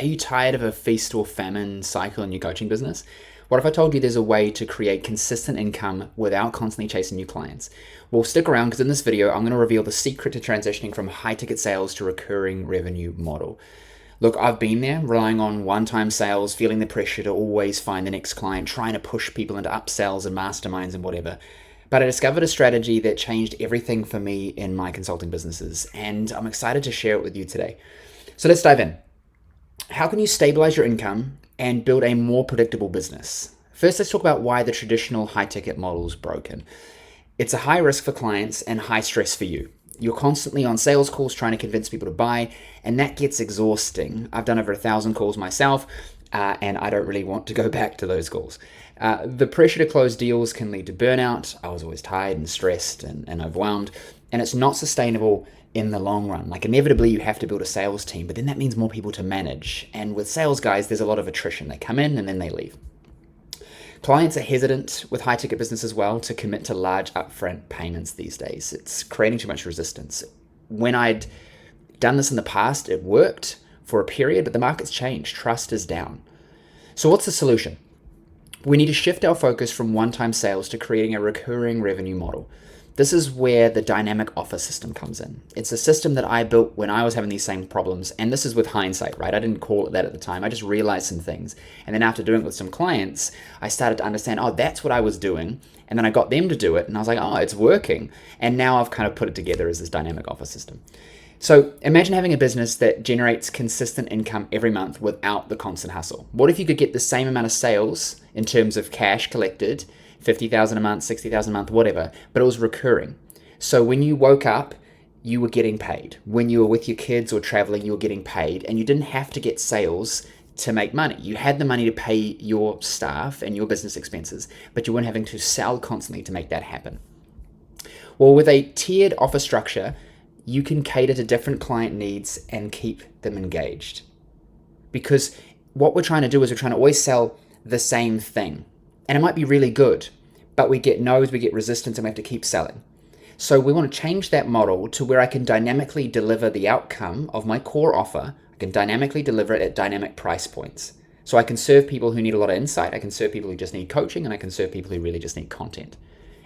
Are you tired of a feast or famine cycle in your coaching business? What if I told you there's a way to create consistent income without constantly chasing new clients? Well, stick around because in this video, I'm going to reveal the secret to transitioning from high ticket sales to recurring revenue model. Look, I've been there, relying on one-time sales, feeling the pressure to always find the next client, trying to push people into upsells and masterminds and whatever. But I discovered a strategy that changed everything for me in my consulting businesses, and I'm excited to share it with you today. So let's dive in. How can you stabilize your income and build a more predictable business? First, let's talk about why the traditional high-ticket model is broken. It's a high risk for clients and high stress for you. You're constantly on sales calls trying to convince people to buy, and that gets exhausting. I've done over 1,000 calls myself, and I don't really want to go back to those calls. The pressure to close deals can lead to burnout. I was always tired and stressed and overwhelmed, and it's not sustainable in the long run. Like inevitably you have to build a sales team, but then that means more people to manage. And with sales guys, there's a lot of attrition. They come in and then they leave. Clients are hesitant with high ticket business as well to commit to large upfront payments these days. It's creating too much resistance. When I'd done this in the past, it worked for a period, but the market's changed. Trust is down. So what's the solution? We need to shift our focus from one-time sales to creating a recurring revenue model. This is where the dynamic offer system comes in. It's a system that I built when I was having these same problems, and this is with hindsight, right? I didn't call it that at the time. I just realized some things. And then after doing it with some clients, I started to understand, oh, that's what I was doing. And then I got them to do it, and I was like, oh, it's working. And now I've kind of put it together as this dynamic offer system. So imagine having a business that generates consistent income every month without the constant hustle. What if you could get the same amount of sales in terms of cash collected, 50,000 a month, 60,000 a month, whatever, but it was recurring. So when you woke up, you were getting paid. When you were with your kids or traveling, you were getting paid, and you didn't have to get sales to make money. You had the money to pay your staff and your business expenses, but you weren't having to sell constantly to make that happen. Well, with a tiered offer structure, you can cater to different client needs and keep them engaged. Because what we're trying to do is we're trying to always sell the same thing. And it might be really good, but we get no's, we get resistance, and we have to keep selling. So we want to change that model to where I can dynamically deliver the outcome of my core offer. I can dynamically deliver it at dynamic price points. So I can serve people who need a lot of insight. I can serve people who just need coaching, and I can serve people who really just need content.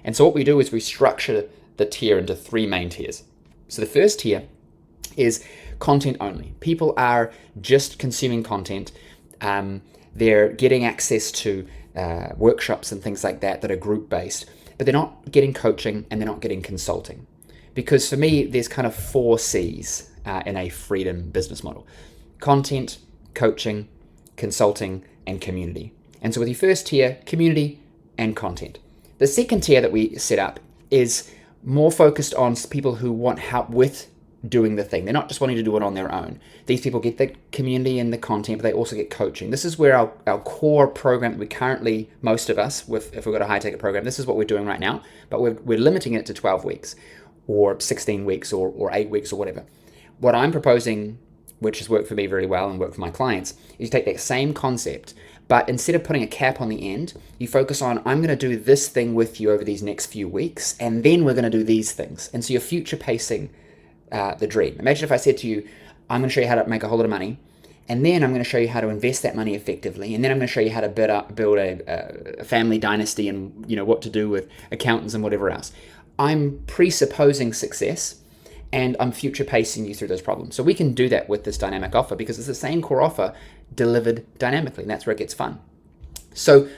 And so what we do is we structure the tier into three main tiers. So the first tier is content only. People are just consuming content. They're getting access to workshops and things like that are group-based, but they're not getting coaching and they're not getting consulting. Because for me, there's kind of 4 C's in a freedom business model: content, coaching, consulting, and community. And so with your first tier, community and content. The second tier that we set up is more focused on people who want help with doing the thing. They're not just wanting to do it on their own. These people get the community and the content, but they also get coaching. This is where our core program that we currently, most of us, if we've got a high ticket program, this is what we're doing right now, but we're limiting it to 12 weeks or 16 weeks or 8 weeks or whatever. What I'm proposing, which has worked for me very well and worked for my clients, is you take that same concept, but instead of putting a cap on the end, you focus on, I'm going to do this thing with you over these next few weeks, and then we're going to do these things. And so you're future pacing the dream. Imagine if I said to you, I'm going to show you how to make a whole lot of money, and then I'm going to show you how to invest that money effectively, and then I'm going to show you how to build a family dynasty and what to do with accountants and whatever else. I'm presupposing success, and I'm future pacing you through those problems. So we can do that with this dynamic offer because it's the same core offer delivered dynamically, and that's where it gets fun. So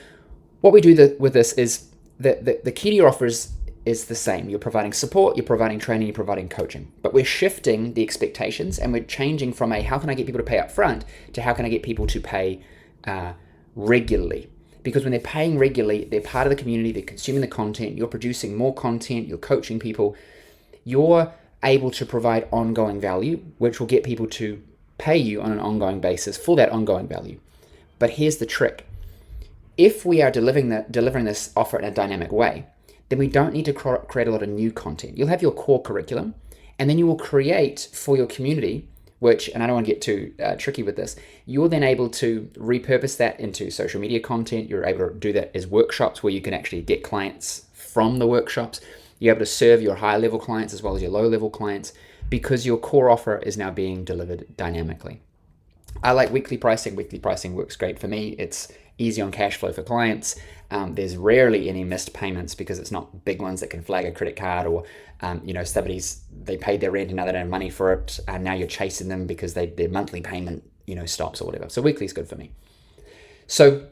what we do with this is the key to your offer is the same. You're providing support, you're providing training, you're providing coaching. But we're shifting the expectations, and we're changing from a how can I get people to pay up front to how can I get people to pay regularly. Because when they're paying regularly, they're part of the community, they're consuming the content, you're producing more content, you're coaching people, you're able to provide ongoing value, which will get people to pay you on an ongoing basis for that ongoing value. But here's the trick. If we are delivering this offer in a dynamic way, then we don't need to create a lot of new content. You'll have your core curriculum, and then you will create for your community, which, and I don't want to get too tricky with this, you're then able to repurpose that into social media content. You're able to do that as workshops where you can actually get clients from the workshops. You're able to serve your high level clients as well as your low level clients because your core offer is now being delivered dynamically. I like weekly pricing. Weekly pricing works great for me. It's easy on cash flow for clients. There's rarely any missed payments because it's not big ones that can flag a credit card or, they paid their rent and now they don't have money for it. And now you're chasing them because their monthly payment, stops or whatever. So weekly is good for me. So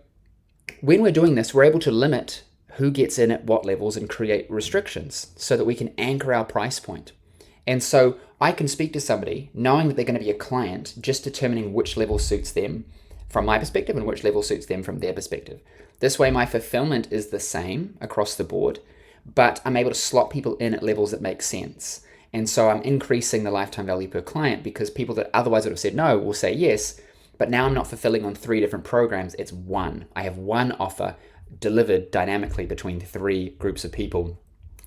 when we're doing this, we're able to limit who gets in at what levels and create restrictions so that we can anchor our price point. And so I can speak to somebody knowing that they're going to be a client, just determining which level suits them from my perspective and which level suits them from their perspective. This way, my fulfillment is the same across the board, but I'm able to slot people in at levels that make sense. And so I'm increasing the lifetime value per client because people that otherwise would have said no will say yes, but now I'm not fulfilling on 3 different programs, it's one. I have one offer delivered dynamically between 3 groups of people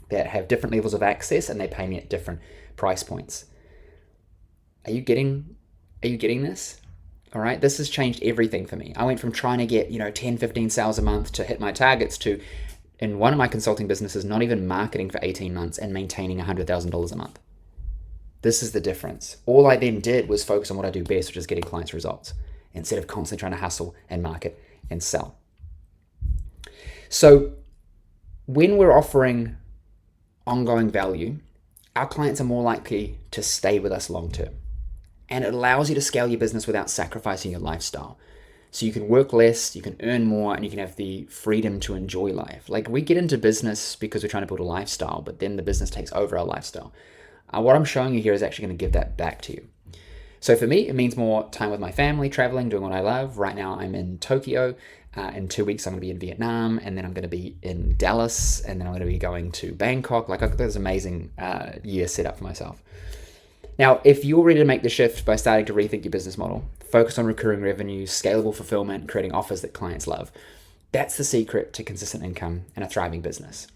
that have different levels of access and they pay me at different price points. Are you getting this? All right, this has changed everything for me. I went from trying to get 10, 15 sales a month to hit my targets to, in one of my consulting businesses, not even marketing for 18 months and maintaining $100,000 a month. This is the difference. All I then did was focus on what I do best, which is getting clients results, instead of constantly trying to hustle and market and sell. So when we're offering ongoing value, our clients are more likely to stay with us long term. And it allows you to scale your business without sacrificing your lifestyle. So you can work less, you can earn more, and you can have the freedom to enjoy life. Like, we get into business because we're trying to build a lifestyle, but then the business takes over our lifestyle. What I'm showing you here is actually going to give that back to you. So for me, it means more time with my family, traveling, doing what I love. Right now I'm in Tokyo. In 2 weeks, I'm going to be in Vietnam, and then I'm going to be in Dallas, and then I'm going to be going to Bangkok. Like, I've got this amazing year set up for myself. Now, if you're ready to make the shift by starting to rethink your business model, focus on recurring revenue, scalable fulfillment, creating offers that clients love, that's the secret to consistent income and a thriving business.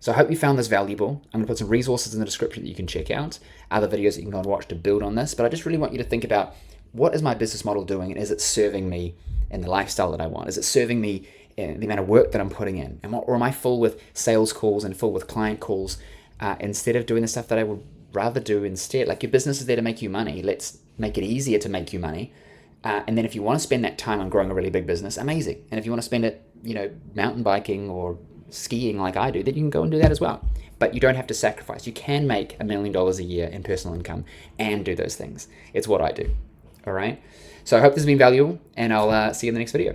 So I hope you found this valuable. I'm going to put some resources in the description that you can check out, other videos that you can go and watch to build on this, but I just really want you to think about, what is my business model doing, and is it serving me in the lifestyle that I want? Is it serving me in the amount of work that I'm putting in? Or am I full with sales calls and full with client calls instead of doing the stuff that I would rather do instead? Like, your business is there to make you money. Let's make it easier to make you money. And then if you want to spend that time on growing a really big business, amazing. And if you want to spend it, mountain biking or skiing like I do, then you can go and do that as well. But you don't have to sacrifice. You can make $1 million a year in personal income and do those things. It's what I do. All right. So I hope this has been valuable, and I'll see you in the next video.